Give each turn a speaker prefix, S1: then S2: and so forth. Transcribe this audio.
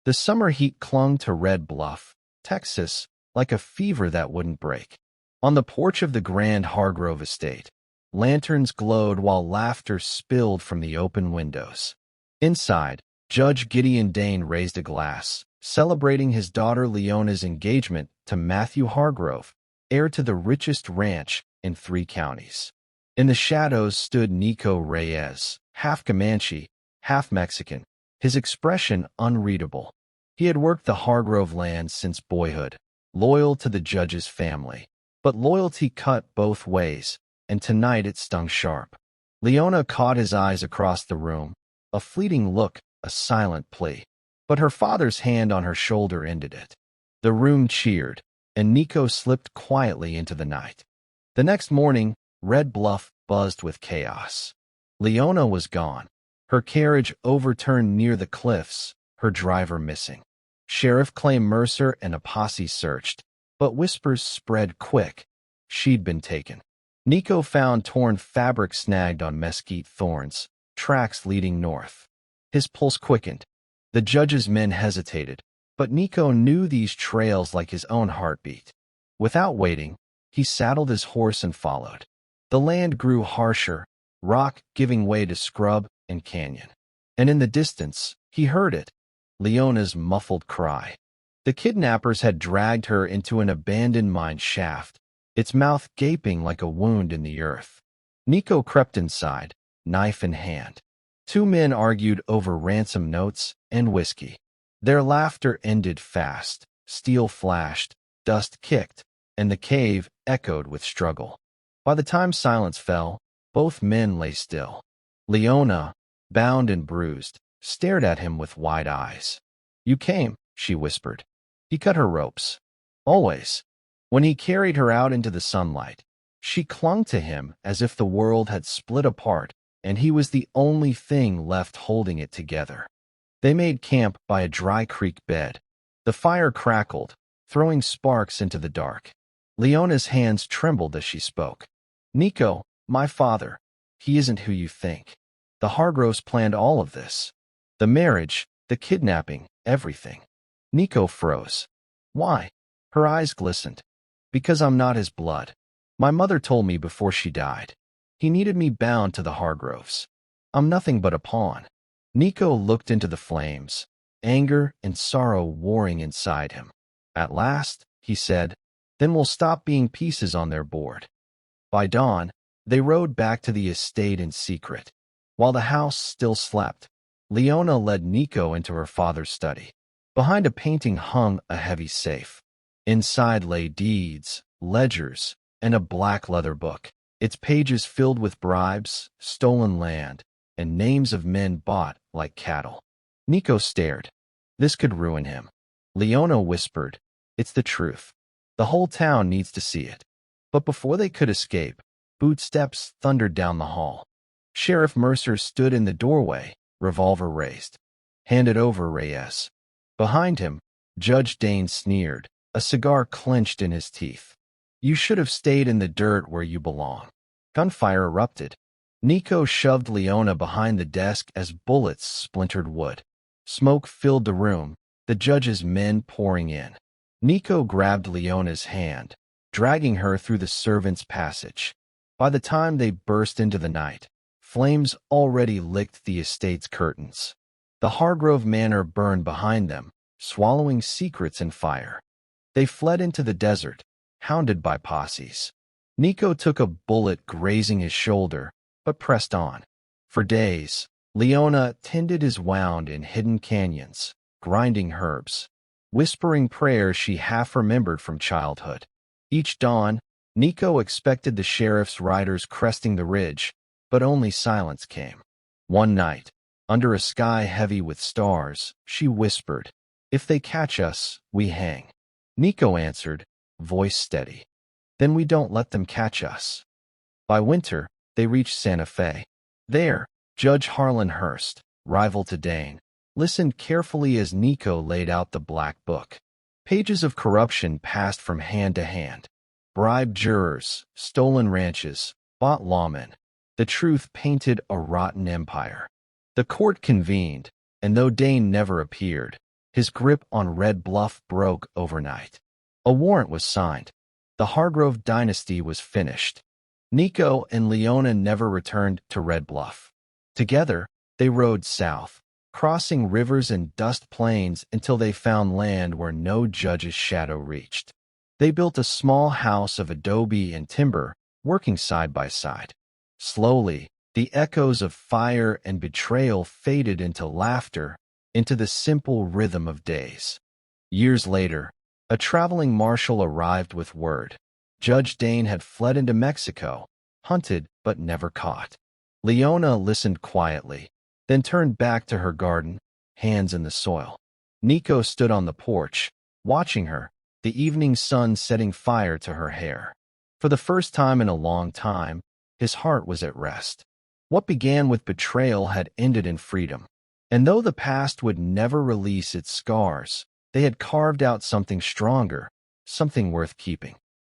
S1: The summer heat clung to Red Bluff, Texas, like a fever that wouldn't break. On the porch of the grand Hargrove estate, lanterns glowed while laughter spilled from the open windows. Inside, Judge Gideon Dane raised a glass, celebrating his daughter Leona's engagement to Matthew Hargrove, heir to the richest ranch in 3 counties. In the shadows stood Nico Reyes, half Comanche, half Mexican, his expression unreadable. He had worked the Hargrove land since boyhood, loyal to the judge's family. But loyalty cut both ways, and tonight it stung sharp. Leona caught his eyes across the room, a fleeting look, a silent plea. But her father's hand on her shoulder ended it. The room cheered, and Nico slipped quietly into the night. The next morning, Red Bluff buzzed with chaos. Leona was gone, her carriage overturned near the cliffs, her driver missing. Sheriff Clay Mercer and a posse searched, but whispers spread quick. She'd been taken. Nico found torn fabric snagged on mesquite thorns, tracks leading north. His pulse quickened. The judge's men hesitated, but Nico knew these trails like his own heartbeat. Without waiting, he saddled his horse and followed. The land grew harsher, rock giving way to scrub and canyon. And in the distance, he heard it, Leona's muffled cry. The kidnappers had dragged her into an abandoned mine shaft, its mouth gaping like a wound in the earth. Nico crept inside, knife in hand. 2 men argued over ransom notes and whiskey. Their laughter ended fast, steel flashed, dust kicked, and the cave echoed with struggle. By the time silence fell, both men lay still. Leona, bound and bruised, stared at him with wide eyes. "You came," she whispered. He cut her ropes. Always. When he carried her out into the sunlight, she clung to him as if the world had split apart and he was the only thing left holding it together. They made camp by a dry creek bed. The fire crackled, throwing sparks into the dark. Leona's hands trembled as she spoke. "Nico, my father, he isn't who you think. The Hargroves planned all of this. The marriage, the kidnapping, everything." Nico froze. "Why?" Her eyes glistened. "Because I'm not his blood. My mother told me before she died. He needed me bound to the Hargroves. I'm nothing but a pawn." Nico looked into the flames, anger and sorrow warring inside him. "At last," he said, "then we'll stop being pieces on their board." By dawn, they rode back to the estate in secret. While the house still slept, Leona led Nico into her father's study. Behind a painting hung a heavy safe. Inside lay deeds, ledgers, and a black leather book, its pages filled with bribes, stolen land, and names of men bought like cattle. Nico stared. This could ruin him. Leona whispered, "It's the truth. The whole town needs to see it." But before they could escape, footsteps thundered down the hall. Sheriff Mercer stood in the doorway, revolver raised. "Hand it over, Reyes." Behind him, Judge Dane sneered, a cigar clenched in his teeth. "You should have stayed in the dirt where you belong." Gunfire erupted. Nico shoved Leona behind the desk as bullets splintered wood. Smoke filled the room, the judge's men pouring in. Nico grabbed Leona's hand, dragging her through the servants' passage. By the time they burst into the night, flames already licked the estate's curtains. The Hargrove Manor burned behind them, swallowing secrets in fire. They fled into the desert, hounded by posses. Nico took a bullet grazing his shoulder, but pressed on. For days, Leona tended his wound in hidden canyons, grinding herbs, whispering prayers she half remembered from childhood. Each dawn, Nico expected the sheriff's riders cresting the ridge, but only silence came. One night, under a sky heavy with stars, she whispered, "If they catch us, we hang." Nico answered, voice steady, "Then we don't let them catch us." By winter, they reached Santa Fe. There, Judge Harlan Hurst, rival to Dane, listened carefully as Nico laid out the black book. Pages of corruption passed from hand to hand. Bribed jurors, stolen ranches, bought lawmen. The truth painted a rotten empire. The court convened, and though Dane never appeared, His grip on Red Bluff broke overnight. A warrant was signed. The Hargrove dynasty was finished. Nico and Leona never returned to Red Bluff. Together, they rode south, crossing rivers and dust plains until they found land where no judge's shadow reached. They built a small house of adobe and timber, working side by side. Slowly, the echoes of fire and betrayal faded into laughter, into the simple rhythm of days. Years later, a traveling marshal arrived with word. Judge Dane had fled into Mexico, hunted but never caught. Leona listened quietly, then turned back to her garden, hands in the soil. Nico stood on the porch, watching her, the evening sun setting fire to her hair. For the first time in a long time, his heart was at rest. What began with betrayal had ended in freedom. And though the past would never release its scars, they had carved out something stronger, something worth keeping.